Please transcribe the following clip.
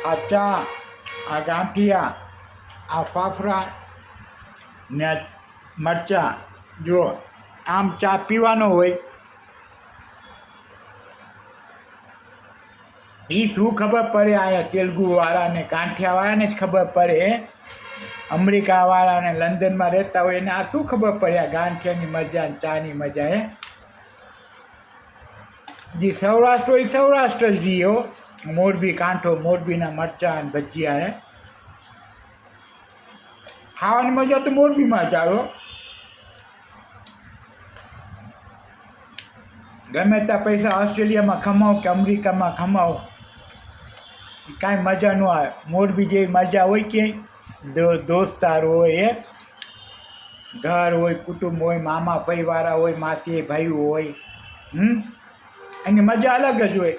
આ ચા, આ ગાંઠિયા, આ ફાફડા ને મરચાં. જો આમ ચા પીવાનો હોય એ શું ખબર પડે? અહીંયા તેલુગુવાળાને કાંઠિયાવાળાને જ ખબર પડે. અમેરિકાવાળાને લંડનમાં રહેતા હોય એને આ શું ખબર પડે? આ ગાંઠિયાની મજા ને ચાની મજા. જે સૌરાષ્ટ્ર હોય સૌરાષ્ટ્ર જ જીઓ. મોરબી કાંઠો, મોરબીના મરચાં અને ભજીયા. ખાવાની મજા તો મોરબીમાં જ આવે. ગમે ત્યાં પૈસા ઓસ્ટ્રેલિયામાં કમાવો કે અમેરિકામાં કમાવો, કાંઈ મજા ન આવે. મોરબી જેવી મજા હોય ક્યાંય? દોસ્તાર હોય, ઘર હોય, કુટુંબ હોય, મામા ફઈવાળા હોય, માસી ભાઈઓ હોય. એની મજા અલગ જ હોય.